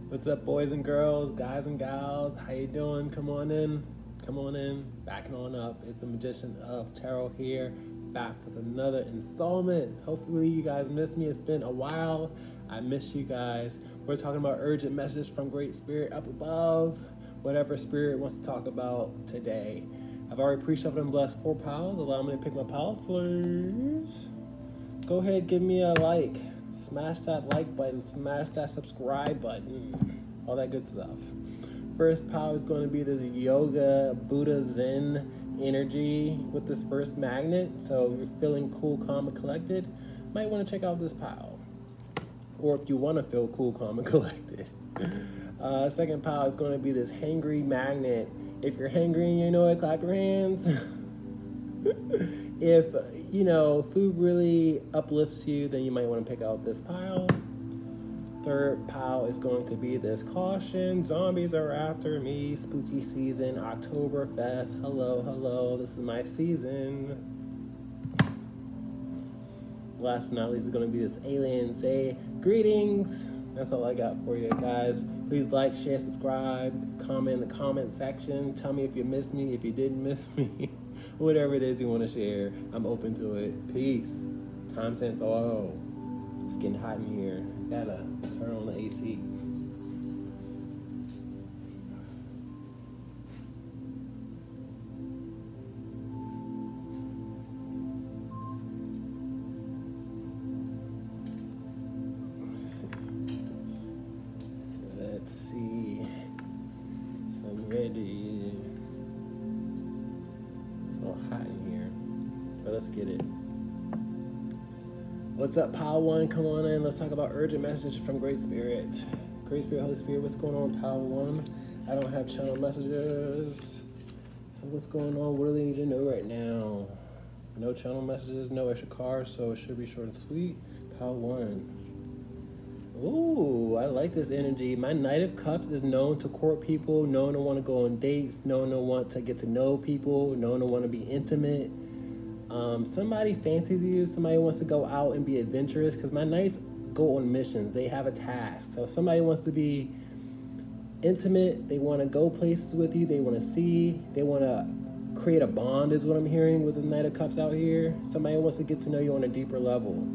What's up, boys and girls, guys and gals? How you doing? Come on in. Come on in. Backing on up. It's the Magician of Tarot here, back with another installment. Hopefully you guys missed me. It's been a while. I miss you guys. We're talking about urgent messages from Great Spirit up above. Whatever Spirit wants to talk about today. I've already pre-shuffled and blessed 4 piles. Allow me to pick my piles, please. Go ahead, give me a like. Smash that like button, smash that subscribe button, all that good stuff. First pile is going to be this yoga, Buddha, Zen energy with this first magnet. So if you're feeling cool, calm, and collected, might want to check out this pile. Or if you want to feel cool, calm, and collected. Second pile is going to be this hangry magnet. If you're hangry and you know it, clap your hands. If, you know, food really uplifts you, then you might want to pick out this pile. Third pile is going to be this caution. Zombies are after me. Spooky season. Oktoberfest. Hello, hello. This is my season. Last but not least is going to be this alien. Say greetings. That's all I got for you guys. Please like, share, subscribe. Comment in the comment section. Tell me if you missed me, if you didn't miss me. Whatever it is you want to share, I'm open to it. Peace. Time sent. Oh, it's getting hot in here. Gotta turn on the AC. Let's see if I'm ready. Hot in here, but let's get it. What's up, pile one? Come on in. Let's talk about urgent messages from Great Spirit. Great Spirit, Holy Spirit, what's going on, pile one? I don't have channel messages. So what's going on? What do they need to know right now? No channel messages, no extra cards, so it should be short and sweet. Pile one. Ooh, I like this energy. My Knight of Cups is known to court people, known to want to go on dates, known to want to get to know people, known to want to be intimate. Somebody fancies you, somebody wants to go out and be adventurous, because my Knights go on missions. They have a task. So if somebody wants to be intimate, they want to go places with you, they want to see, they want to create a bond is what I'm hearing with the Knight of Cups out here. Somebody wants to get to know you on a deeper level.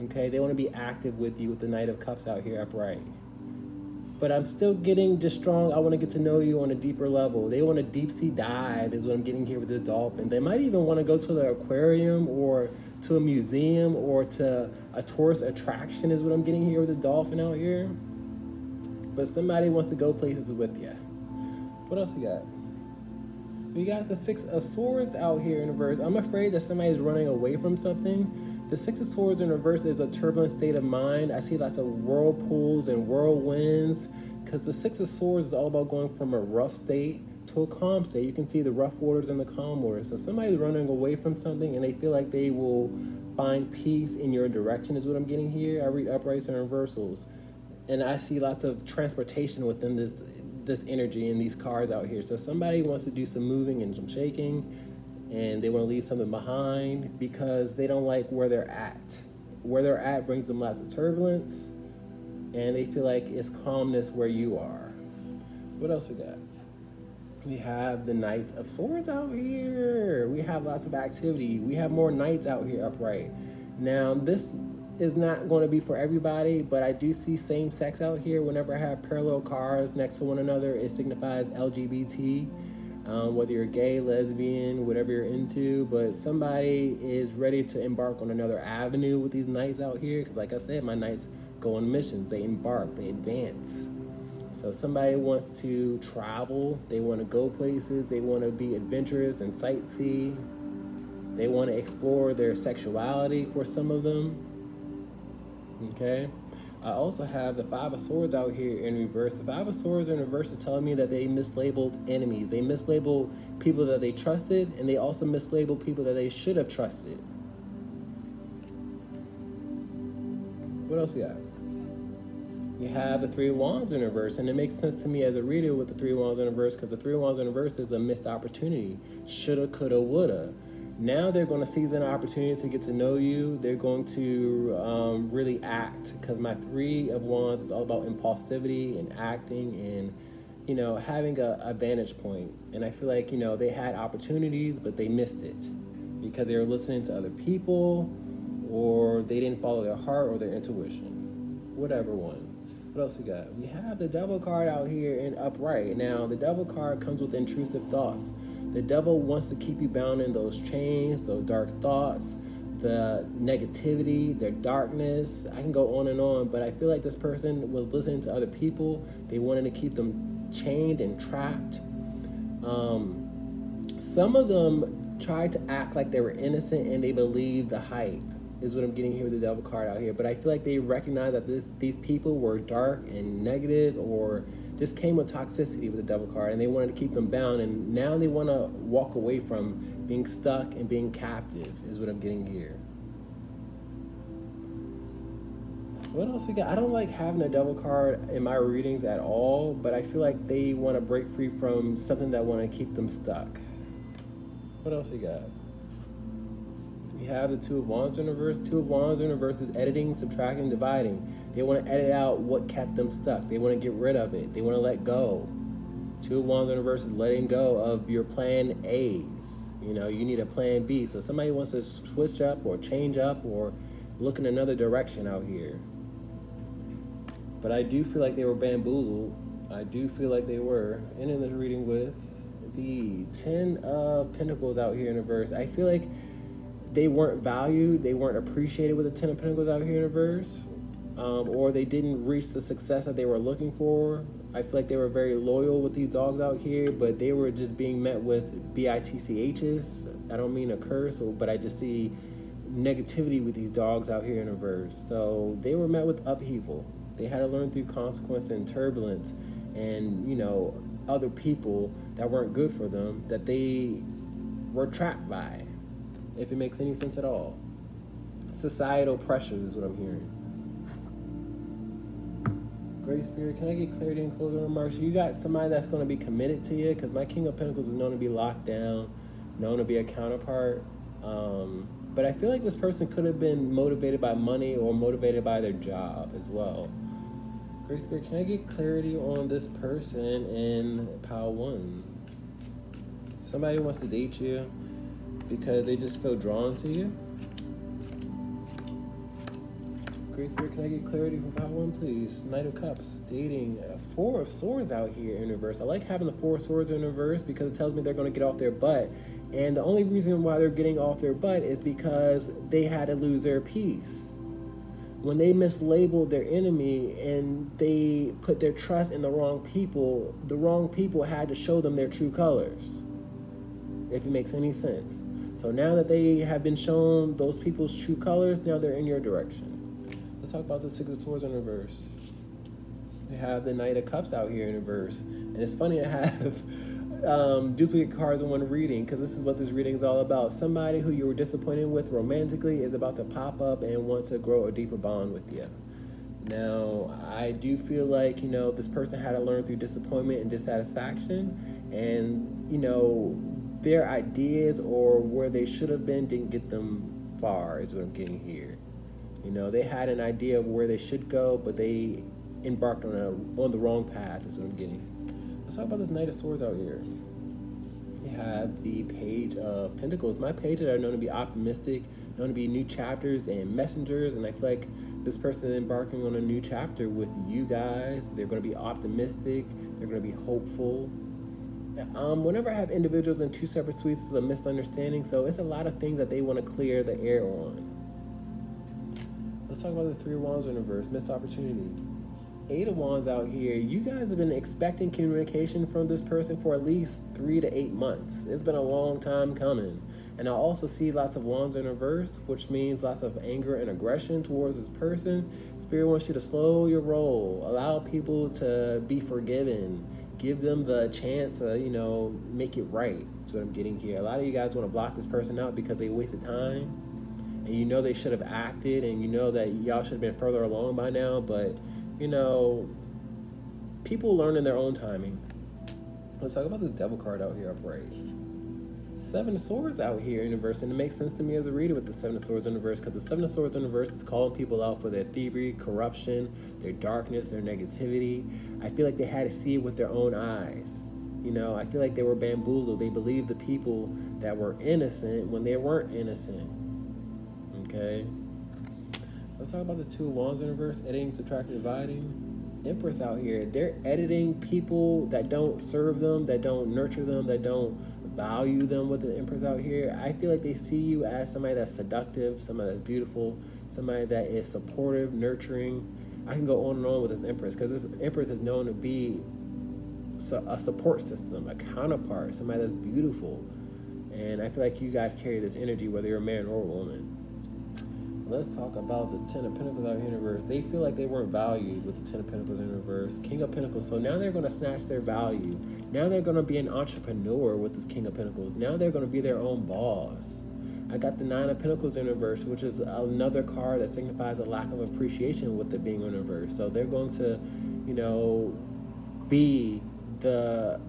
Okay, they want to be active with you with the Knight of Cups out here upright. But I'm still getting just strong. I want to get to know you on a deeper level. They want to deep sea dive is what I'm getting here with this dolphin. They might even want to go to the aquarium or to a museum or to a tourist attraction is what I'm getting here with the dolphin out here. But somebody wants to go places with you. What else we got? We got the 6 of Swords out here in reverse. I'm afraid that somebody's running away from something. The 6 of Swords in reverse is a turbulent state of mind. I see lots of whirlpools and whirlwinds because the 6 of Swords is all about going from a rough state to a calm state. You can see the rough waters and the calm waters. So somebody's running away from something and they feel like they will find peace in your direction is what I'm getting here. I read uprights and reversals. And I see lots of transportation within this energy in these cards out here. So somebody wants to do some moving and some shaking, and they want to leave something behind because they don't like where they're at. Where they're at brings them lots of turbulence, and they feel like it's calmness where you are. What else we got? We have the Knight of Swords out here. We have lots of activity. We have more knights out here upright. Now, this is not going to be for everybody, but I do see same sex out here. Whenever I have parallel cards next to one another, it signifies LGBT. Whether you're gay, lesbian, whatever you're into, but somebody is ready to embark on another avenue with these knights out here, because like I said, my knights go on missions, they embark, they advance. So somebody wants to travel, they want to go places, they want to be adventurous and sightsee, they want to explore their sexuality for some of them. Okay. I also have the 5 of Swords out here in reverse. The 5 of Swords in reverse is telling me that they mislabeled enemies. They mislabeled people that they trusted, and they also mislabeled people that they should have trusted. What else we got? We have the 3 of Wands in reverse, and it makes sense to me as a reader with the 3 of Wands in reverse, because the 3 of Wands in reverse is a missed opportunity. Shoulda, coulda, woulda. Now they're going to seize an opportunity to get to know you. They're going to really act, because my 3 of Wands is all about impulsivity and acting and, you know, having a vantage point. And I feel like, you know, they had opportunities, but they missed it because they were listening to other people, or they didn't follow their heart or their intuition. Whatever one. What else we got? We have the Devil card out here in upright. Now, the Devil card comes with intrusive thoughts. The devil wants to keep you bound in those chains, those dark thoughts, the negativity, their darkness. I can go on, but I feel like this person was listening to other people. They wanted to keep them chained and trapped. Some of them tried to act like they were innocent and they believed the hype, is what I'm getting here with the Devil card out here. But I feel like they recognize that these people were dark and negative, or just came with toxicity with the Devil card, and they wanted to keep them bound, and now they want to walk away from being stuck and being captive, is what I'm getting here. What else we got? I don't like having a Devil card in my readings at all, but I feel like they want to break free from something that want to keep them stuck. What else we got? We have the 2 of Wands in reverse. 2 of Wands in reverse is editing, subtracting, dividing. They want to edit out what kept them stuck. They want to get rid of it. They want to let go. 2 of Wands in reverse is letting go of your plan A's. You know, you need a plan B. So somebody wants to switch up or change up or look in another direction out here. But I do feel like they were bamboozled. I do feel like they were. And in this reading with the 10 of Pentacles out here in reverse, I feel like they weren't valued, they weren't appreciated with the 10 of Pentacles out here in reverse, or they didn't reach the success that they were looking for. I feel like they were very loyal with these dogs out here, but they were just being met with BITCHs. I don't mean a curse, but I just see negativity with these dogs out here in reverse. So they were met with upheaval. They had to learn through consequence and turbulence and, you know, other people that weren't good for them, that they were trapped by, if it makes any sense at all. Societal pressures is what I'm hearing. Great Spirit, can I get clarity and closing remarks? You got somebody that's going to be committed to you, because my King of Pentacles is known to be locked down, known to be a counterpart. But I feel like this person could have been motivated by money or motivated by their job as well. Great Spirit, can I get clarity on this person in Pile 1? Somebody wants to date you because they just feel drawn to you. Great Spirit, can I get clarity from Pile 1, please? Knight of Cups, dating. 4 of Swords out here in reverse. I like having the 4 of Swords in reverse because it tells me they're going to get off their butt. And the only reason why they're getting off their butt is because they had to lose their peace. When they mislabeled their enemy and they put their trust in the wrong people had to show them their true colors, if it makes any sense. So now that they have been shown those people's true colors, now they're in your direction. Let's talk about the 6 of Swords in reverse. We have the Knight of Cups out here in reverse. And it's funny to have duplicate cards in one reading, because this is what this reading is all about. Somebody who you were disappointed with romantically is about to pop up and want to grow a deeper bond with you. Now, I do feel like, you know, this person had to learn through disappointment and dissatisfaction, and, you know, their ideas or where they should have been didn't get them far, is what I'm getting here. You know, they had an idea of where they should go, but they embarked on the wrong path, is what I'm getting. Let's talk about this Knight of Swords out here. We have the Page of Pentacles. My pages are known to be optimistic, known to be new chapters and messengers, and I feel like this person is embarking on a new chapter with you guys. They're going to be optimistic. They're going to be hopeful. Whenever I have individuals in 2 separate suites, it's a misunderstanding, so it's a lot of things that they want to clear the air on. Let's talk about the 3 of Wands in reverse, missed opportunity. 8 of Wands out here. You guys have been expecting communication from this person for at least 3 to 8 months. It's been a long time coming. And I also see lots of Wands in reverse, which means lots of anger and aggression towards this person. Spirit wants you to slow your roll, allow people to be forgiven, give them the chance to, you know, make it right. That's what I'm getting here. A lot of you guys want to block this person out because they wasted time, and you know they should have acted, and you know that y'all should have been further along by now, but, you know, people learn in their own timing. Let's talk about the Devil card out here upright. Seven of Swords out here in the verse, and it makes sense to me as a reader with the Seven of Swords in the verse, because the Seven of Swords in the verse is calling people out for their thievery, corruption, their darkness, their negativity. I feel like they had to see it with their own eyes. You know, I feel like they were bamboozled. They believed the people that were innocent when they weren't innocent. Okay? Let's talk about the Two of Wands in reverse, editing, subtracting, dividing. Empress out here. They're editing people that don't serve them, that don't nurture them, that don't value them with the Empress out here. I feel like they see you as somebody that's seductive, somebody that's beautiful, somebody that is supportive, nurturing. I can go on and on with this Empress, because this Empress is known to be a support system, a counterpart, somebody that's beautiful. And I feel like you guys carry this energy whether you're a man or a woman. Let's talk about the Ten of Pentacles out here in reverse. They feel like they weren't valued with the Ten of Pentacles in reverse. King of Pentacles. So now they're going to snatch their value. Now they're going to be an entrepreneur with this King of Pentacles. Now they're going to be their own boss. I got the Nine of Pentacles in reverse, which is another card that signifies a lack of appreciation with it being in reverse. So they're going to, you know, be the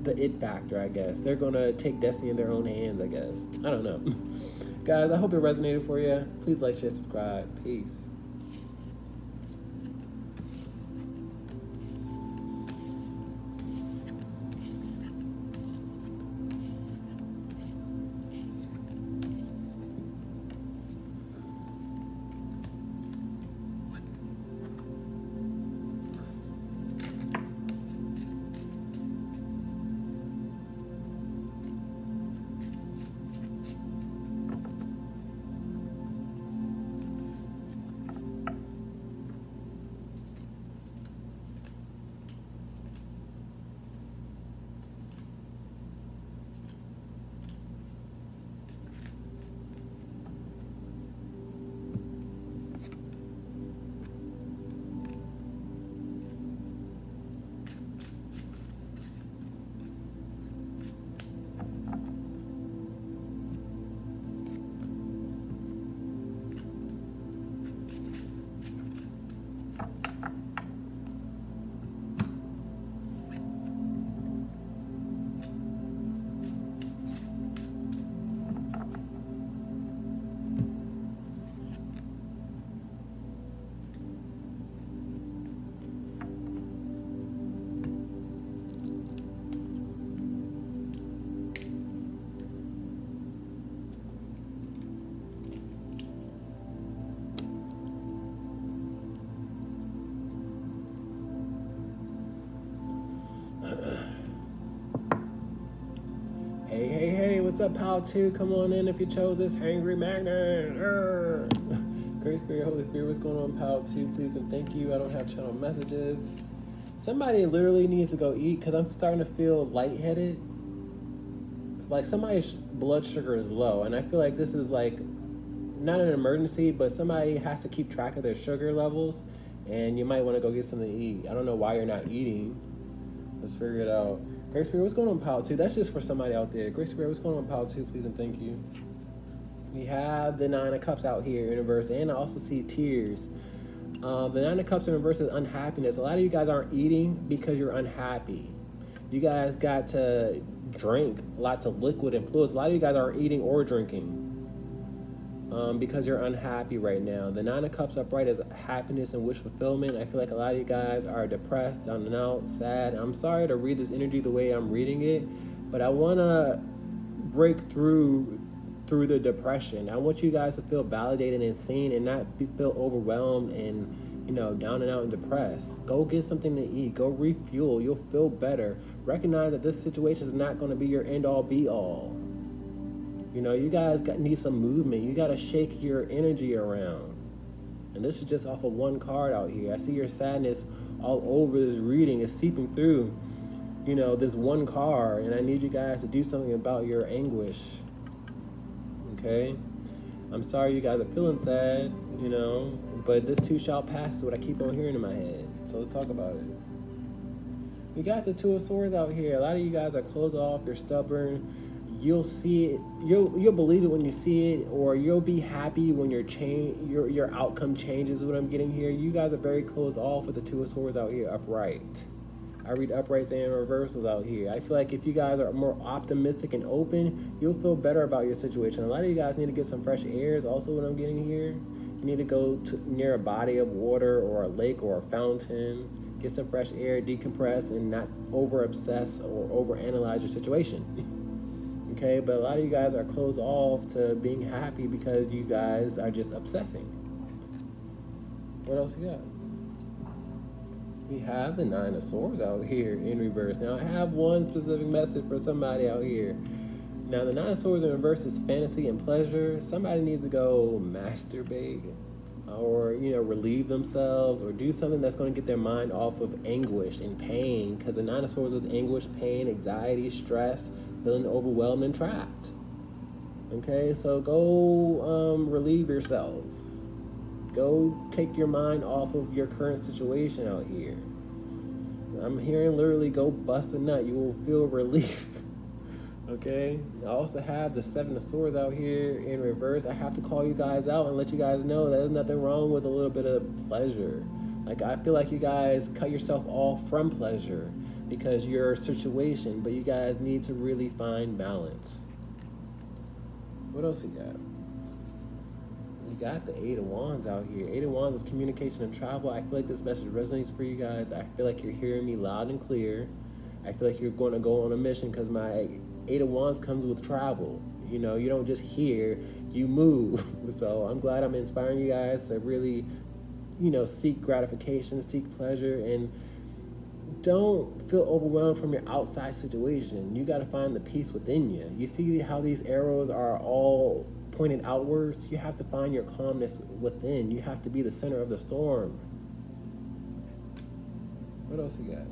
it factor, I guess. They're gonna take destiny in their own hands, I guess. I don't know. Guys, I hope it resonated for you. Please like, share, subscribe. Peace. Hey, what's up, pal 2? Come on in if you chose this hangry magnet. Great Spirit, Holy Spirit, what's going on, pal 2? Please and thank you. I don't have channel messages. Somebody literally needs to go eat, because I'm starting to feel lightheaded. Like somebody's blood sugar is low, and I feel like this is like not an emergency, but somebody has to keep track of their sugar levels, and you might want to go get something to eat. I don't know why you're not eating. Let's figure it out. Great Spirit, what's going on, pal 2? That's just for somebody out there. Great Spirit, what's going on, pal 2? Please and thank you. We have the Nine of Cups out here in reverse, and I also see tears. The Nine of Cups in reverse is unhappiness. A lot of you guys aren't eating because you're unhappy. You guys got to drink lots of liquid and fluids. A lot of you guys aren't eating or drinking because you're unhappy right now. The Nine of Cups upright is happiness and wish fulfillment. I feel like a lot of you guys are depressed, down and out, sad. I'm sorry to read this energy the way I'm reading it, but I want to break through the depression. I want you guys to feel validated and seen, and not feel overwhelmed and, you know, down and out and depressed. Go get something to eat. Go refuel. You'll feel better. Recognize that this situation is not going to be your end-all, be-all. You know, you guys need some movement. You got to shake your energy around. And this is just off of one card out here. I see your sadness all over this reading. It's seeping through, you know, this one card. And I need you guys to do something about your anguish. Okay? I'm sorry you guys are feeling sad, you know, but this too shall pass is what I keep on hearing in my head. So let's talk about it. We got the Two of Swords out here. A lot of you guys are closed off. You're stubborn. You'll see it. You'll believe it when you see it, or you'll be happy when your outcome changes. Is what I'm getting here. You guys are very closed off with the Two of Swords out here upright. I read uprights and reversals out here. I feel like if you guys are more optimistic and open, you'll feel better about your situation. A lot of you guys need to get some fresh air is also what I'm getting here. You need to go near a body of water or a lake or a fountain. Get some fresh air, decompress, and not over-obsess or over-analyze your situation. Okay, but a lot of you guys are closed off to being happy because you guys are just obsessing. What else you got? We have the Nine of Swords out here in reverse. Now, I have one specific message for somebody out here. Now, the Nine of Swords in reverse is fantasy and pleasure. Somebody needs to go masturbate or, relieve themselves or do something that's going to get their mind off of anguish and pain, because the Nine of Swords is anguish, pain, anxiety, stress, feeling overwhelmed and trapped. Okay, so go relieve yourself. Go take your mind off of your current situation out here. I'm hearing literally go bust a nut. You will feel relief. Okay? I also have the Seven of Swords out here in reverse. I have to call you guys out and let you guys know that there's nothing wrong with a little bit of pleasure. Like, I feel like you guys cut yourself off from pleasure because your situation, but you guys need to really find balance. What else we got? We got the Eight of Wands out here. Eight of Wands is communication and travel. I feel like this message resonates for you guys. I feel like you're hearing me loud and clear. I feel like you're going to go on a mission because my Eight of Wands comes with travel. You don't just hear, you move. So I'm glad I'm inspiring you guys to really, seek gratification, seek pleasure, and don't feel overwhelmed from your outside situation. You got to find the peace within you. You see how these arrows are all pointed outwards? You have to find your calmness within. You have to be the center of the storm. What else you got?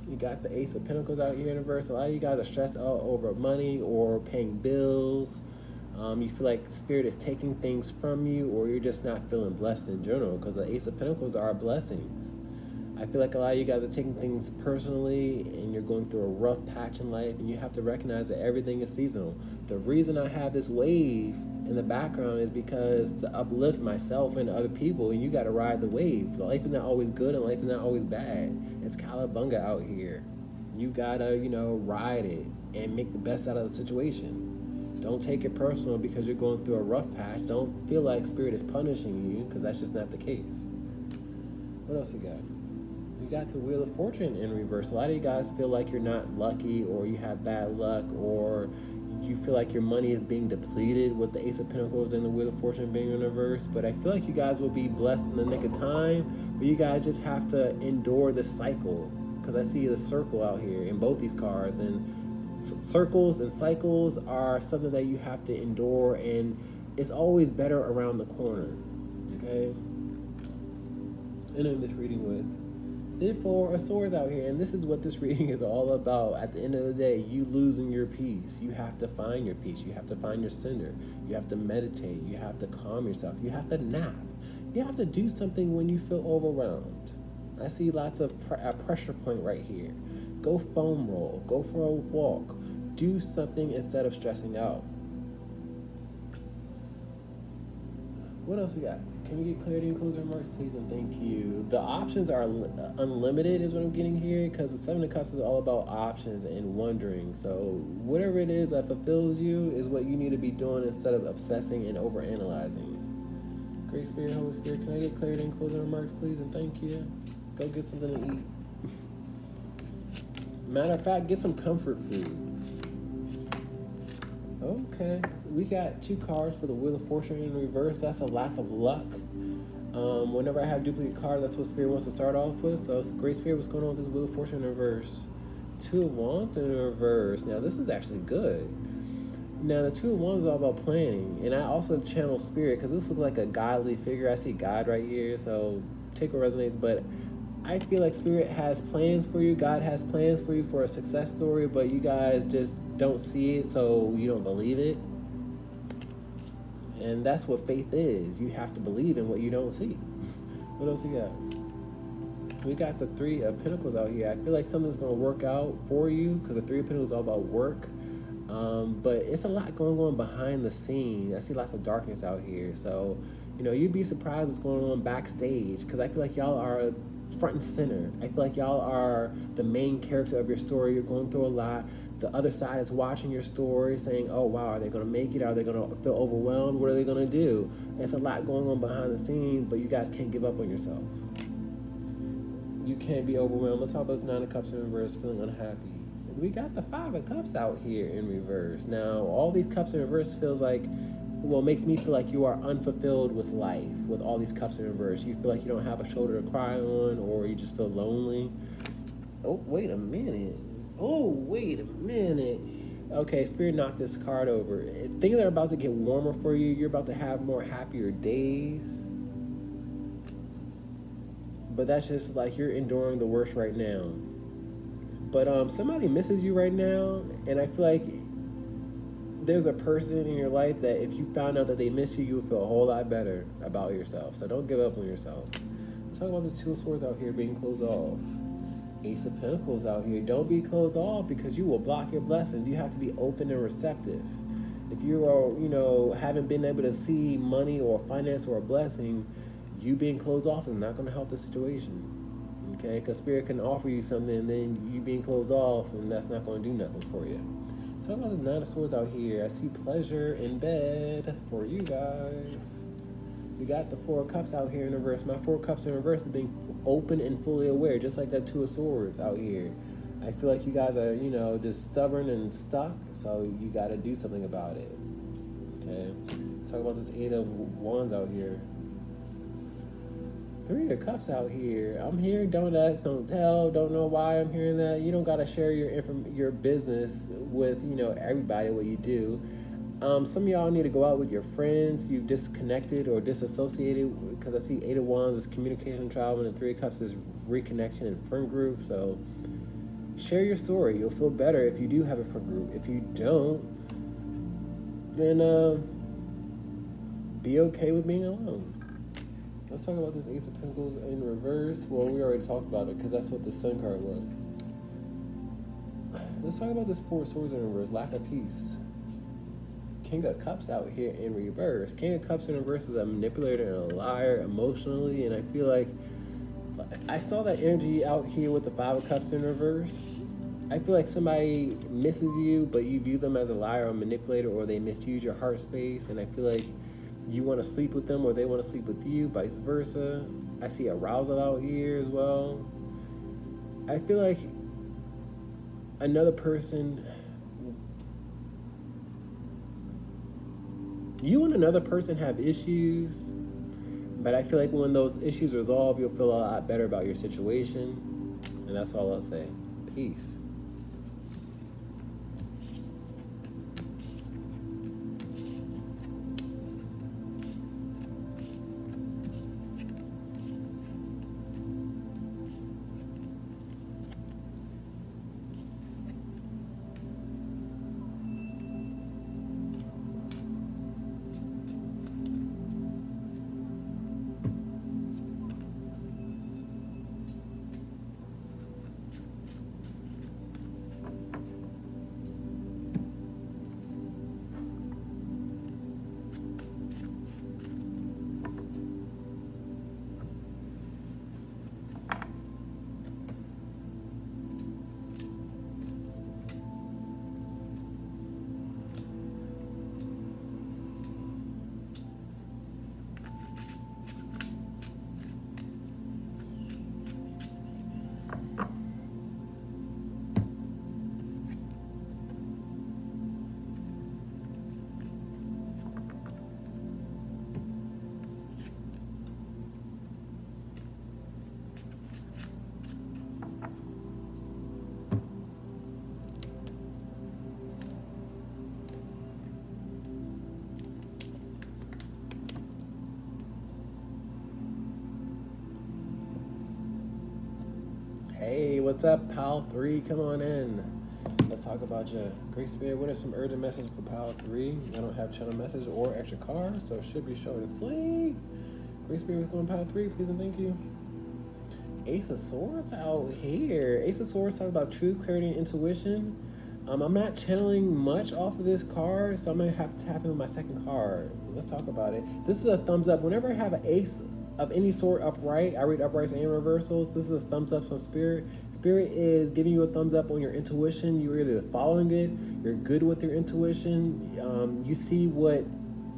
You got the Ace of Pentacles out here in reverse. A lot of you guys are stressed out over money or paying bills. You feel like Spirit is taking things from you, or you're just not feeling blessed in general, because the Ace of Pentacles are blessings. I feel like a lot of you guys are taking things personally and you're going through a rough patch in life, and you have to recognize that everything is seasonal. The reason I have this wave in the background is because to uplift myself and other people, and you got to ride the wave. Life is not always good and life is not always bad. It's Calabunga out here. You got to, ride it and make the best out of the situation. Don't take it personal because you're going through a rough patch. Don't feel like Spirit is punishing you, because that's just not the case. What else you got? You got the Wheel of Fortune in reverse. A lot of you guys feel like you're not lucky, or you have bad luck, or you feel like your money is being depleted with the Ace of Pentacles and the Wheel of Fortune being in reverse. But I feel like you guys will be blessed in the nick of time, but you guys just have to endure the cycle, because I see the circle out here in both these cards, and circles and cycles are something that you have to endure, and it's always better around the corner. Okay? And in this reading with the Four of Swords out here, and this is what this reading is all about. At the end of the day, you losing your peace. You have to find your peace. You have to find your center. You have to meditate. You have to calm yourself. You have to nap. You have to do something when you feel overwhelmed. I see lots of pressure point right here. Go foam roll. Go for a walk. Do something instead of stressing out. What else we got? Can we get clarity and closing remarks, please, and thank you. The options are unlimited is what I'm getting here, because the Seven of Cups is all about options and wondering. So whatever it is that fulfills you is what you need to be doing instead of obsessing and overanalyzing. Great Spirit, Holy Spirit, can I get clarity and closing remarks, please, and thank you. Go get something to eat. Matter of fact, get some comfort food. Okay, we got two cards for the Wheel of Fortune in reverse. That's a lack of luck. Whenever I have duplicate cards, that's what Spirit wants to start off with. So, Great Spirit, what's going on with this Wheel of Fortune in reverse? Two of Wands in reverse. Now, this is actually good. Now, the Two of Wands is all about planning. And I also channel Spirit, because this looks like a godly figure. I see God right here, so take what resonates. But I feel like Spirit has plans for you. God has plans for you for a success story, but you guys just don't see it, so you don't believe it. And that's what faith is. You have to believe in what you don't see. What else we got? We got the Three of Pentacles out here. I feel like something's going to work out for you, because the Three of Pentacles is all about work. But it's a lot going on behind the scene. I see lots of darkness out here. So, you'd be surprised what's going on backstage, because I feel like y'all are front and center. I feel like y'all are the main character of your story. You're going through a lot. The other side is watching your story, saying, oh, wow, are they going to make it? Are they going to feel overwhelmed? What are they going to do? There's a lot going on behind the scenes, but you guys can't give up on yourself. You can't be overwhelmed. Let's talk about the Nine of Cups in reverse, feeling unhappy. We got the Five of Cups out here in reverse. Now, all these cups in reverse feels like, well, makes me feel like you are unfulfilled with life with all these cups in reverse. You feel like you don't have a shoulder to cry on, or you just feel lonely. Oh, wait a minute. Okay, Spirit knocked this card over. Things are about to get warmer for you. You're about to have more happier days. But that's just like you're enduring the worst right now. But somebody misses you right now, and I feel like there's a person in your life that if you found out that they miss you, you would feel a whole lot better about yourself. So don't give up on yourself. Let's talk about the Two of Swords out here being closed off. Ace of Pentacles out here. Don't be closed off because you will block your blessings. You have to be open and receptive. If you are, haven't been able to see money or finance or a blessing, you being closed off is not going to help the situation. Okay? Because Spirit can offer you something and then you being closed off, and that's not going to do nothing for you. Talk about the Nine of Swords out here. I see pleasure in bed for you guys. We got the Four of Cups out here in reverse. My Four of Cups in reverse is being open and fully aware, just like that Two of Swords out here. I feel like you guys are, just stubborn and stuck, so you got to do something about it. Okay? Let's talk about this Eight of Wands out here. Three of Cups out here. I'm hearing don't ask, don't tell. Don't know why I'm hearing that. You don't got to share your business with, everybody what you do. Some of y'all need to go out with your friends. You've disconnected or disassociated, because I see Eight of Wands is communication, travel, and Three of Cups is reconnection and friend group. So share your story. You'll feel better if you do have a friend group. If you don't, then be okay with being alone. Let's talk about this Ace of Pentacles in reverse. Well, we already talked about it because that's what the Sun card was. Let's talk about this Four of Swords in reverse. Lack of peace. King of Cups out here in reverse. King of Cups in reverse is a manipulator and a liar emotionally, and I feel like I saw that energy out here with the Five of Cups in reverse. I feel like somebody misses you, but you view them as a liar or manipulator, or they misuse your heart space, and I feel like you want to sleep with them or they want to sleep with you, vice versa. I see arousal out here as well. I feel like another person, you and another person have issues, but I feel like when those issues resolve, you'll feel a lot better about your situation. And that's all I'll say. Peace. Hey, what's up, Pile 3? Come on in. Let's talk about you. Great Spirit, what is some urgent message for Pile 3? I don't have channel message or extra cards, so it should be short and sweet. Great Spirit, what's going Pile 3? Please and thank you. Ace of Swords out here. Ace of Swords talk about truth, clarity, and intuition. I'm not channeling much off of this card, so I'm going to have to tap in with my second card. Let's talk about it. This is a thumbs up. Whenever I have an ace of any sort upright. I read uprights and reversals. This is a thumbs up from Spirit. Spirit is giving you a thumbs up on your intuition. You're either following it, you're good with your intuition, you see what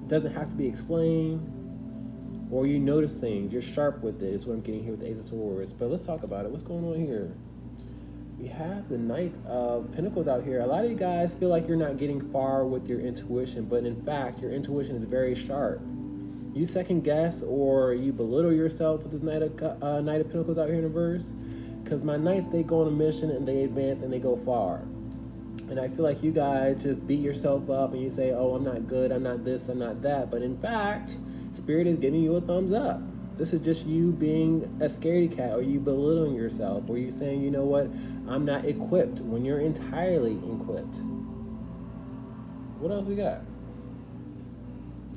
doesn't have to be explained, or you notice things. You're sharp with it, is what I'm getting here with the Ace of Swords. But let's talk about it. What's going on here? We have the Knight of Pentacles out here. A lot of you guys feel like you're not getting far with your intuition, but in fact, your intuition is very sharp. You second guess or you belittle yourself with this Knight of Pentacles out here in reverse, because my Knights, they go on a mission and they advance and they go far. And I feel like you guys just beat yourself up and you say, oh, I'm not good, I'm not this, I'm not that. But in fact, Spirit is giving you a thumbs up. This is just you being a scaredy cat, or you belittling yourself, or you saying, you know what, I'm not equipped, when you're entirely equipped. What else we got?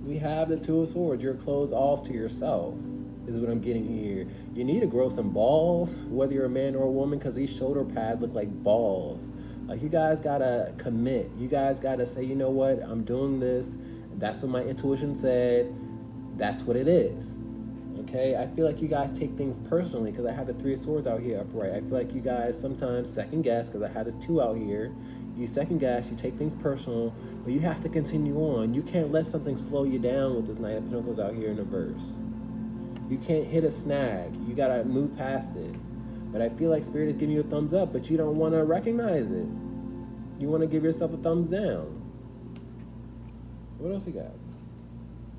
We have the Two of Swords. You're closed off to yourself, is what I'm getting here. You need to grow some balls, whether you're a man or a woman, because these shoulder pads look like balls. Like, you guys gotta commit. You guys gotta say, you know what, I'm doing this. That's what my intuition said. That's what it is. Okay, I feel like you guys take things personally, because I have the Three of Swords out here upright. I feel like you guys sometimes second guess, because I have this 2 out here. You second guess, you take things personal, but you have to continue on. You can't let something slow you down with this Knight of Pentacles out here in reverse. You can't hit a snag. You gotta move past it. But I feel like Spirit is giving you a thumbs up, but you don't want to recognize it. You want to give yourself a thumbs down. What else you got?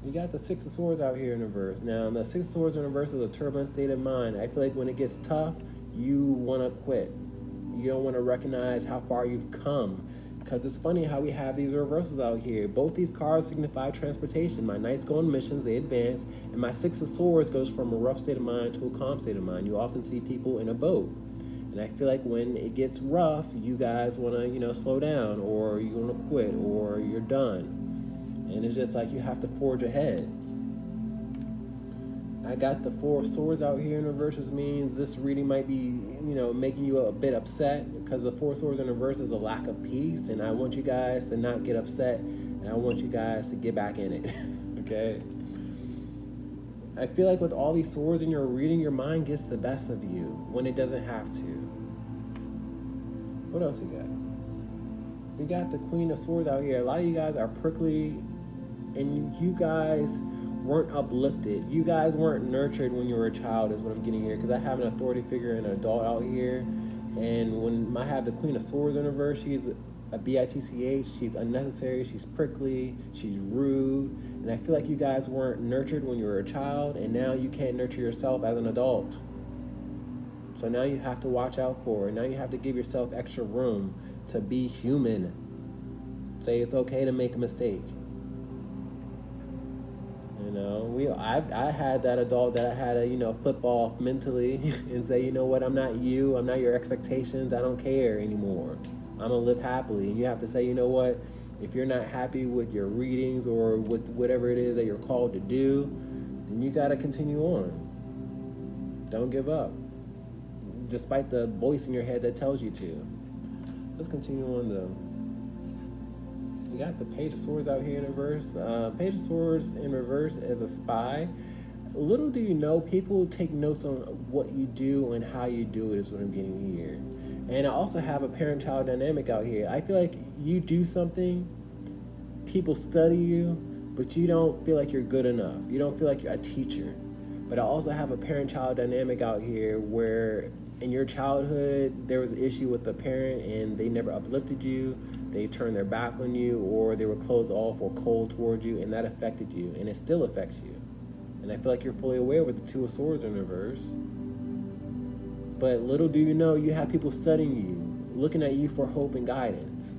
You got the Six of Swords out here in reverse. Now, the Six of Swords in reverse is a turbulent state of mind. I feel like when it gets tough, you want to quit. You don't want to recognize how far you've come. Because it's funny how we have these reversals out here. Both these cards signify transportation. My Knights go on missions, they advance, and my Six of Swords goes from a rough state of mind to a calm state of mind. You often see people in a boat. And I feel like when it gets rough, you guys want to, you know, slow down, or you want to quit, or you're done. And it's just like you have to forge ahead. I got the Four of Swords out here in reverse, which means this reading might be, you know, making you a bit upset, because the Four of Swords in reverse is a lack of peace, and I want you guys to not get upset, and I want you guys to get back in it, okay? I feel like with all these swords in your reading, your mind gets the best of you when it doesn't have to. What else we got? We got the Queen of Swords out here. A lot of you guys are prickly, and you guys weren't uplifted. You guys weren't nurtured when you were a child, is what I'm getting here, because I have an authority figure and an adult out here, and when I have the Queen of Swords in reverse, she's a bitch, she's unnecessary, she's prickly, she's rude, and I feel like you guys weren't nurtured when you were a child, and now you can't nurture yourself as an adult. So now you have to watch out for it. Now you have to give yourself extra room to be human. Say it's okay to make a mistake. You know, I had that adult that I had to, you know, flip off mentally and say, you know what, I'm not you, I'm not your expectations, I don't care anymore. I'm gonna live happily. And you have to say, you know what, if you're not happy with your readings or with whatever it is that you're called to do, then you gotta continue on. Don't give up, despite the voice in your head that tells you to. Let's continue on though. We got the Page of Swords out here in reverse. Page of Swords in reverse as a spy. Little do you know, people take notes on what you do and how you do it, is what I'm getting here. And I also have a parent-child dynamic out here. I feel like you do something, people study you, but you don't feel like you're good enough. You don't feel like you're a teacher. But I also have a parent-child dynamic out here where in your childhood, there was an issue with the parent and they never uplifted you, they turned their back on you, or they were closed off or cold towards you, and that affected you, and it still affects you. And I feel like you're fully aware with the Two of Swords in reverse. But little do you know, you have people studying you, looking at you for hope and guidance.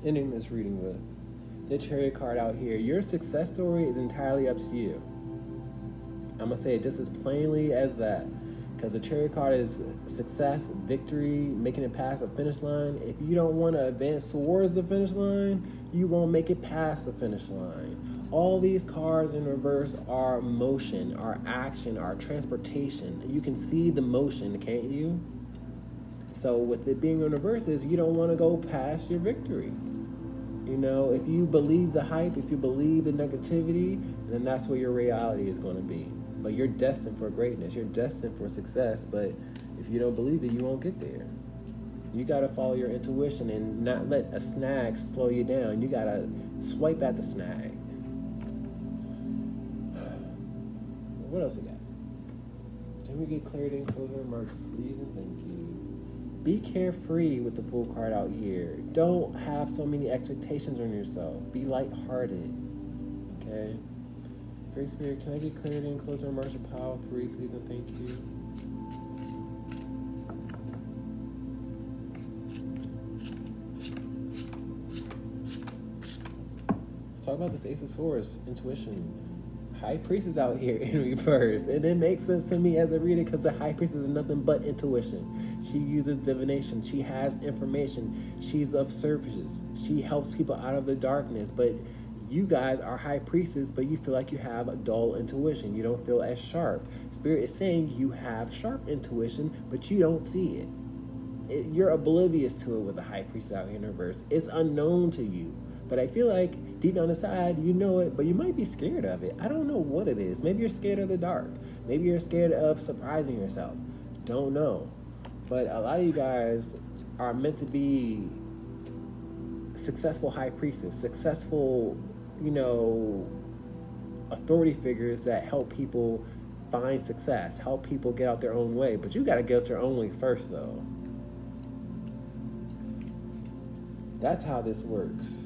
Ending this reading with the Chariot card out here. Your success story is entirely up to you. I'm going to say it just as plainly as that. Because the Chariot card is success, victory, making it past the finish line. If you don't want to advance towards the finish line, you won't make it past the finish line. All these cards in reverse are motion, are action, are transportation. You can see the motion, can't you? So with it being in reverse is you don't want to go past your victory. You know, if you believe the hype, if you believe the negativity, then that's where your reality is going to be. But you're destined for greatness. You're destined for success. But if you don't believe it, you won't get there. You got to follow your intuition and not let a snag slow you down. You got to swipe at the snag. What else we got? Can we get clarity and closing remarks, please? And thank you. Be carefree with the Fool card out here. Don't have so many expectations on yourself. Be lighthearted. Okay? Great Spirit, can I get clarity and closing remarks of Power 3, please? And thank you. Let's talk about this Ace of Swords, intuition. High Priestess out here in reverse. And it makes sense to me as a reader because the High Priestess is nothing but intuition. She uses divination. She has information. She's of services. She helps people out of the darkness. But you guys are High Priestess, but you feel like you have a dull intuition. You don't feel as sharp. Spirit is saying you have sharp intuition, but you don't see it. You're oblivious to it with the High Priestess out here in reverse. It's unknown to you. But I feel like deep down inside, you know it, but you might be scared of it. I don't know what it is. Maybe you're scared of the dark. Maybe you're scared of surprising yourself. Don't know. But a lot of you guys are meant to be successful High Priestess, successful, you know, authority figures that help people find success, help people get out their own way. But you got to get out your own way first, though. That's how this works.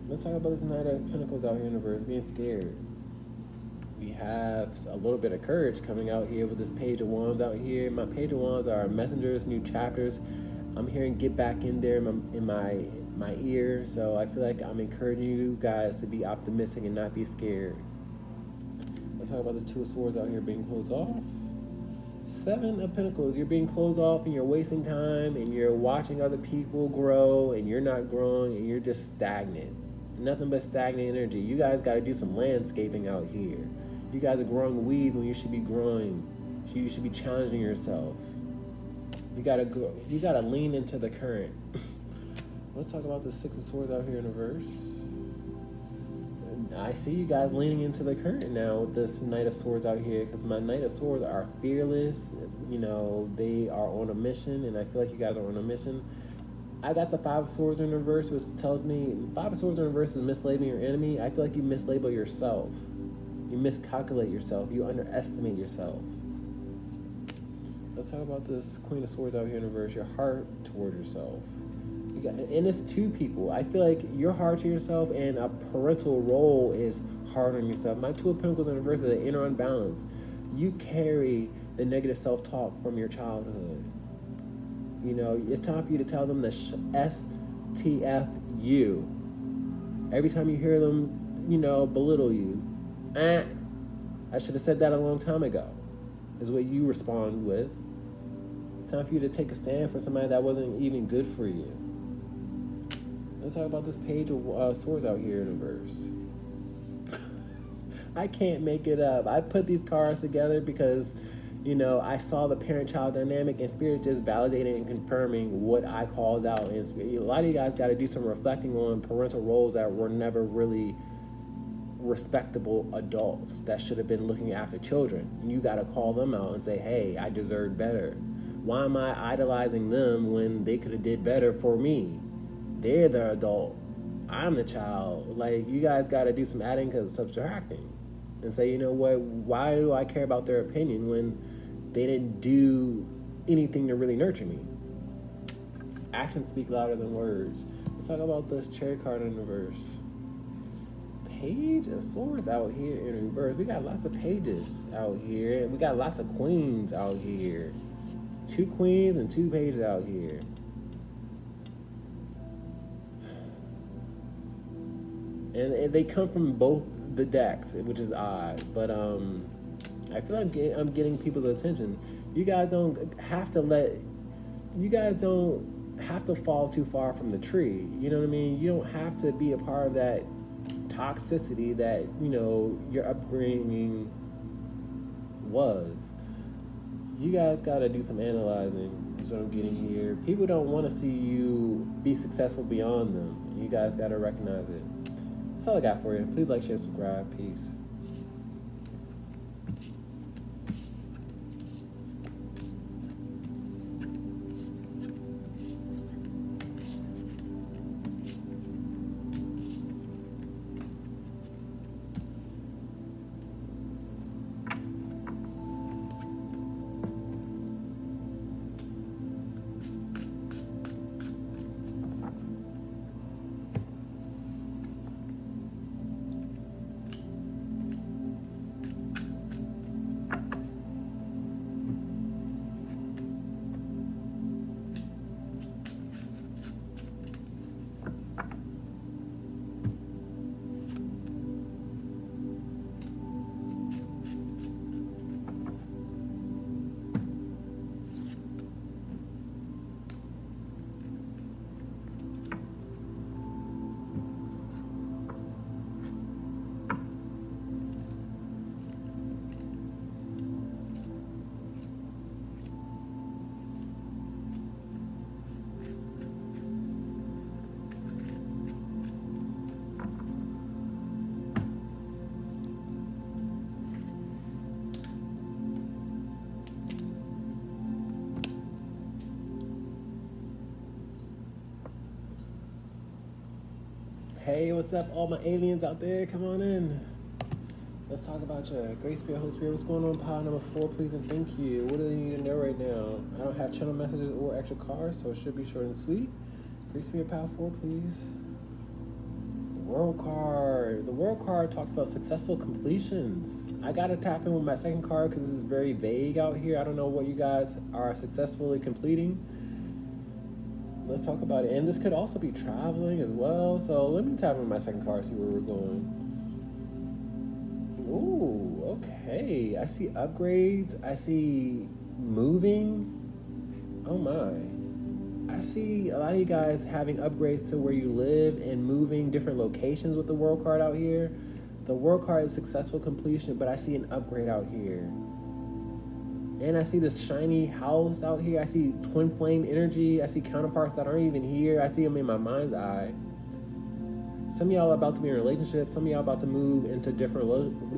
Let's talk about this Knight of Pentacles out here in the reverse, being scared. We have a little bit of courage coming out here with this Page of Wands out here. My Page of Wands are messengers, new chapters. I'm hearing get back in there in my ear. So I feel like I'm encouraging you guys to be optimistic and not be scared. Let's talk about the Two of Swords out here being closed off. Seven of Pentacles, you're being closed off and you're wasting time and you're watching other people grow and you're not growing and you're just stagnant. Nothing but stagnant energy. You guys got to do some landscaping out here. You guys are growing weeds when you should be growing. You should be challenging yourself. You gotta go. You gotta lean into the current. Let's talk about the Six of Swords out here in reverse. I see you guys leaning into the current now with this Knight of Swords out here, because my Knight of Swords are fearless. You know, they are on a mission, and I feel like you guys are on a mission. I got the Five of Swords in reverse, which tells me Five of Swords in reverse is mislabeling your enemy. I feel like you mislabel yourself. You miscalculate yourself. You underestimate yourself. Let's talk about this Queen of Swords out here in reverse. Your heart toward yourself. And it's two people. I feel like you're hard to yourself, and a parental role is hard on yourself. My Two of Pentacles in reverse is an inner unbalance. You carry the negative self-talk from your childhood. You know, it's time for you to tell them the STFU. Every time you hear them, you know, belittle you. I should have said that a long time ago, is what you respond with. It's time for you to take a stand for somebody that wasn't even good for you. Let's talk about this Page of Swords out here in reverse. I can't make it up. I put these cards together because, you know, I saw the parent-child dynamic, and Spirit just validating and confirming what I called out. And a lot of you guys got to do some reflecting on parental roles that were never really respectable adults that should have been looking after children. And you got to call them out and say, hey, I deserve better. Why am I idolizing them when they could have did better for me? They're the adult. I'm the child. Like, you guys got to do some adding and subtracting and say, you know what, why do I care about their opinion when they didn't do anything to really nurture me? Actions speak louder than words. Let's talk about this Chariot card in reverse. Page of Swords out here in reverse. We got lots of pages out here. We got lots of queens out here. 2 queens and 2 pages out here. And they come from both the decks, which is odd. But I feel like I'm getting people's attention. You guys don't have to fall too far from the tree. You know what I mean? You don't have to be a part of that toxicity that, you know, your upbringing was. You guys got to do some analyzing. That's what I'm getting here. People don't want to see you be successful beyond them. You guys gotta recognize it. That's all I got for you. Please like, share, subscribe. Peace. Hey, what's up, all my aliens out there? Come on in. Let's talk about you. Great Spirit, Holy Spirit, what's going on? Pile number 4, please and thank you. What do they need to know right now? I don't have channel messages or extra cards, so it should be short and sweet. Great Spirit, Pile 4, please. World card. The World card talks about successful completions. I gotta tap in with my second card because it's very vague out here. I don't know what you guys are successfully completing. Let's talk about it. And this could also be traveling as well. So let me tap in my second card, see where we're going. Ooh, okay. I see upgrades. I see moving. Oh my. I see a lot of you guys having upgrades to where you live and moving different locations with the World card out here. The World card is successful completion, but I see an upgrade out here. And I see this shiny house out here. I see twin flame energy. I see counterparts that aren't even here. I see them in my mind's eye. Some of y'all are about to be in a relationship. Some of y'all about to move into different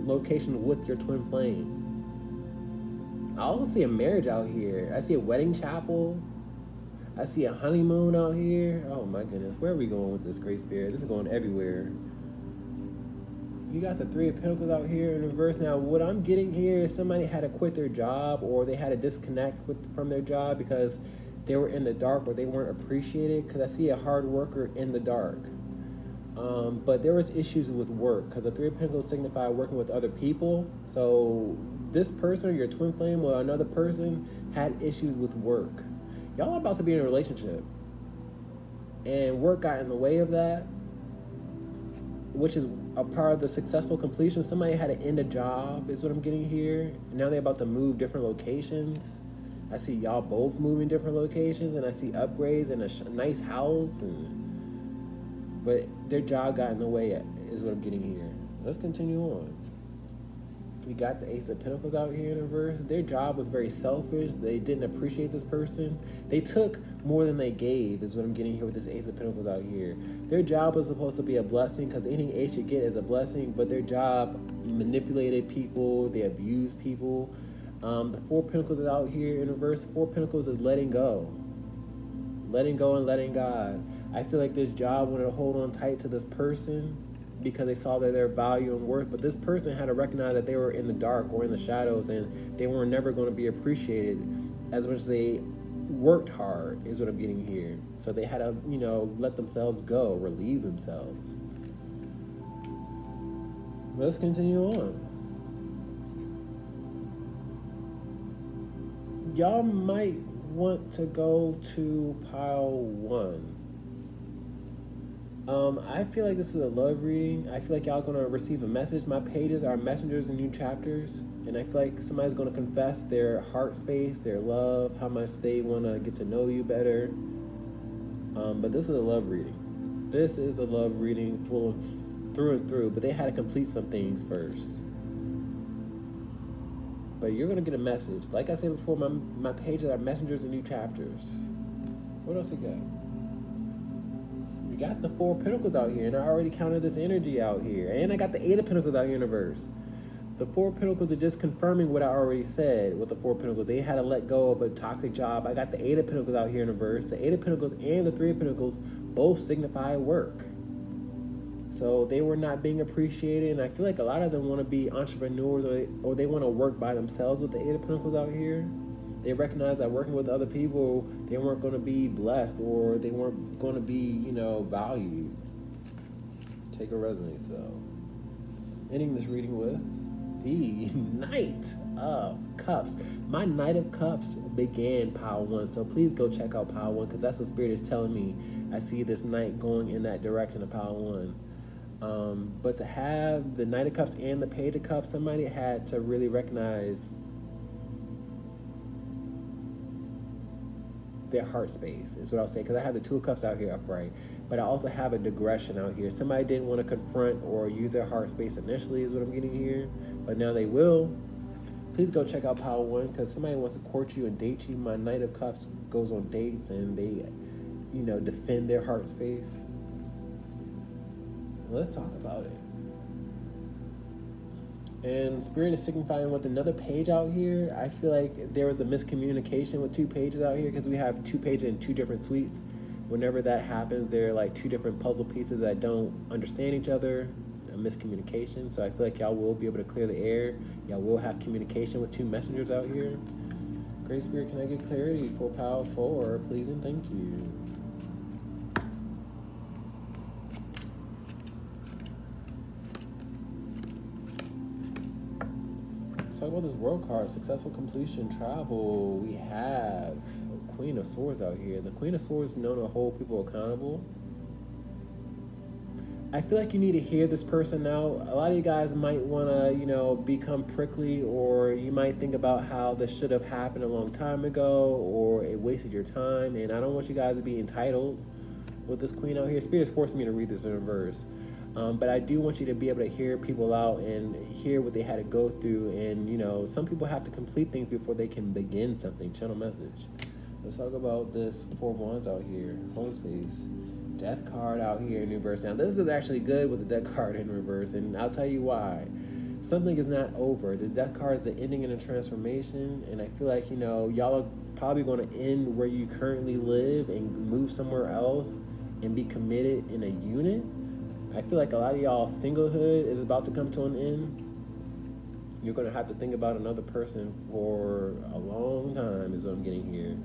locations with your twin flame. I also see a marriage out here. I see a wedding chapel. I see a honeymoon out here. Oh my goodness. Where are we going with this, Great Spirit? This is going everywhere. You got the 3 of Pentacles out here in reverse. Now, what I'm getting here is somebody had to quit their job or they had to disconnect from their job because they were in the dark or they weren't appreciated. Because I see a hard worker in the dark. But there was issues with work because the 3 of Pentacles signify working with other people. So this person, your twin flame or another person, had issues with work. Y'all are about to be in a relationship. And work got in the way of that, which is a part of the successful completion. Somebody had to end a job is what I'm getting here. And now they're about to move different locations. I see y'all both moving different locations, and I see upgrades and a nice house. But their job got in the way is what I'm getting here. Let's continue on. We got the Ace of Pentacles out here in reverse. Their job was very selfish. They didn't appreciate this person. They took more than they gave is what I'm getting here with this Ace of Pentacles out here. Their job was supposed to be a blessing because anything Ace should get is a blessing, but their job manipulated people. They abused people. The 4 of Pentacles is out here in reverse. 4 of Pentacles is letting go. Letting go and letting God. I feel like this job wanted to hold on tight to this person because they saw their value and worth, but this person had to recognize that they were in the dark or in the shadows and they were never going to be appreciated as much as they worked hard is what I'm getting here. So they had to, you know, let themselves go, relieve themselves. Let's continue on. Y'all might want to go to pile 1. I feel like this is a love reading. I feel like y'all gonna receive a message. My pages are messengers and new chapters, and I feel like somebody's gonna confess their heart space, their love, how much they wanna get to know you better. But this is a love reading. This is a love reading full of through and through, but they had to complete some things first. But you're gonna get a message. Like I said before, my pages are messengers and new chapters. What else we got? We got the 4 of Pentacles out here, and I already counted this energy out here. And I got the 8 of Pentacles out here in reverse. The 4 of Pentacles are just confirming what I already said with the 4 of Pentacles. They had to let go of a toxic job. I got the 8 of Pentacles out here in reverse. The 8 of Pentacles and the 3 of Pentacles both signify work. So they were not being appreciated, and I feel like a lot of them want to be entrepreneurs, or they want to work by themselves with the 8 of Pentacles out here. They recognize that working with other people, they weren't going to be blessed, or they weren't going to be, you know, valued. Take a resonance, so. Ending this reading with the Knight of Cups. My Knight of Cups began Pile 1, so please go check out Pile 1, because that's what Spirit is telling me. I see this Knight going in that direction of Pile 1. But to have the Knight of Cups and the Page of Cups, somebody had to really recognize their heart space, is what I'll say, because I have the 2 of Cups out here upright, but I also have a digression out here. Somebody didn't want to confront or use their heart space initially, is what I'm getting here, but now they will. Please go check out Pile 1, because somebody wants to court you and date you. My Knight of Cups goes on dates, and they, you know, defend their heart space. Let's talk about it. And Spirit is signifying with another page out here. I feel like there was a miscommunication with 2 pages out here, because we have 2 pages in 2 different suites. Whenever that happens, they're like 2 different puzzle pieces that don't understand each other. A miscommunication. So I feel like y'all will be able to clear the air. Y'all will have communication with 2 messengers out here. Great Spirit, can I get clarity for Pile 4, please and thank you. Let's talk about this World card. Successful completion, travel. We have Queen of Swords out here. The Queen of Swords is known to hold people accountable. I feel like you need to hear this person out. A lot of you guys might want to, you know, become prickly, or you might think about how this should have happened a long time ago, or it wasted your time. And I don't want you guys to be entitled with this Queen out here. Spirit is forcing me to read this in reverse. But I do want you to be able to hear people out and hear what they had to go through. And, you know, some people have to complete things before they can begin something. Channel message. Let's talk about this 4 of Wands out here. Home space. Death card out here in reverse. Now, this is actually good with the Death card in reverse, and I'll tell you why. Something is not over. The Death card is the ending and a transformation, and I feel like, you know, y'all are probably going to end where you currently live and move somewhere else and be committed in a unit. I feel like a lot of y'all singlehood is about to come to an end. You're going to have to think about another person for a long time, is what I'm getting here.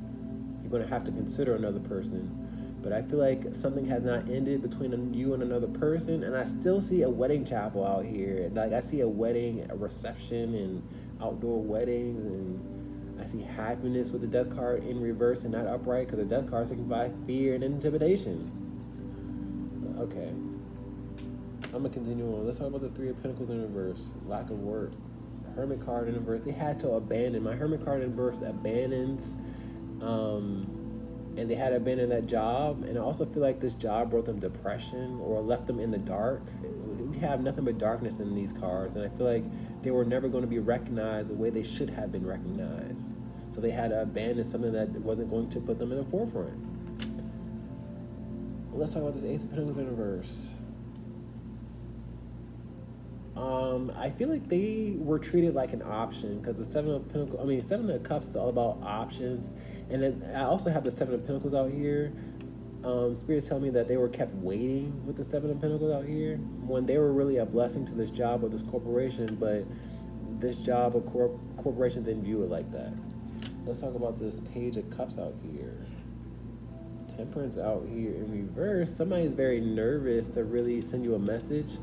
You're going to have to consider another person. But I feel like something has not ended between you and another person, and I still see a wedding chapel out here. Like, I see a wedding, a reception, and outdoor weddings, and I see happiness with the Death card in reverse and not upright, because the Death card signifies fear and intimidation. Okay. I'm going to continue on. Let's talk about the 3 of Pentacles in reverse. Lack of work. Hermit card in reverse. They had to abandon. My Hermit card in reverse abandons. And they had to abandon that job. And I also feel like this job brought them depression or left them in the dark. We have nothing but darkness in these cards. And I feel like they were never going to be recognized the way they should have been recognized. So they had to abandon something that wasn't going to put them in the forefront. Let's talk about this Ace of Pentacles in reverse. I feel like they were treated like an option, because the 7 of Pentacles, 7 of Cups is all about options. And then I also have the 7 of Pentacles out here. Spirit's telling me that they were kept waiting with the 7 of Pentacles out here, when they were really a blessing to this job or this corporation, but this job or corporation didn't view it like that. Let's talk about this Page of Cups out here. Temperance out here in reverse. Somebody's very nervous to really send you a message.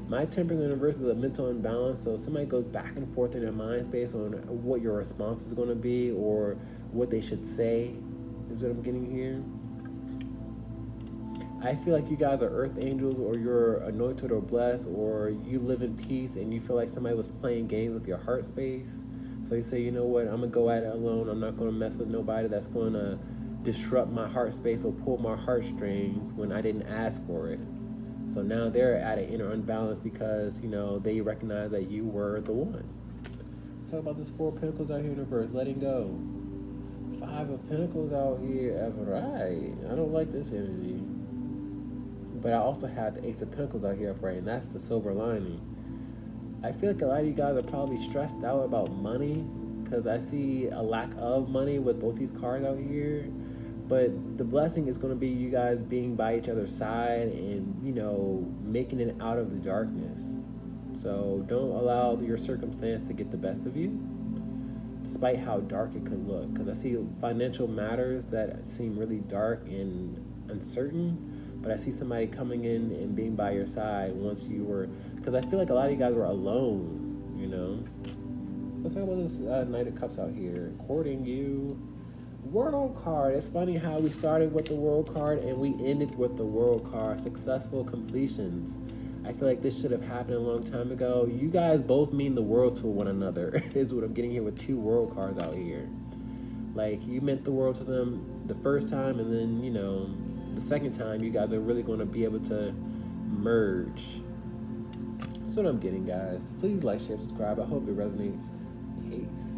My Temperance in reverse is a mental imbalance, so somebody goes back and forth in their mind space on what your response is going to be or what they should say, is what I'm getting here. I feel like you guys are earth angels, or you're anointed or blessed, or you live in peace and you feel like somebody was playing games with your heart space. So you say, you know what, I'm going to go at it alone. I'm not going to mess with nobody that's going to disrupt my heart space or pull my heartstrings when I didn't ask for it. So now they're at an inner unbalance because, you know, they recognize that you were the one. Let's talk about this 4 of Pentacles out here in reverse. Letting go. 5 of Pentacles out here. Right. I don't like this energy. But I also have the Ace of Pentacles out here upright, and that's the silver lining. I feel like a lot of you guys are probably stressed out about money, because I see a lack of money with both these cards out here. But the blessing is going to be you guys being by each other's side and, you know, making it out of the darkness. So don't allow your circumstance to get the best of you, despite how dark it could look. Because I see financial matters that seem really dark and uncertain, but I see somebody coming in and being by your side once you were, because I feel like a lot of you guys were alone, you know. Let's talk about this Knight of Cups out here. Courting you. World card. It's funny how we started with the World card and we ended with the World card. Successful completions. I feel like this should have happened a long time ago. You guys both mean the world to one another, is what I'm getting here with 2 World cards out here. Like, you meant the world to them the first time, and then, you know, the second time you guys are really going to be able to merge. That's what I'm getting, guys. Please like, share, subscribe. I hope it resonates. Peace.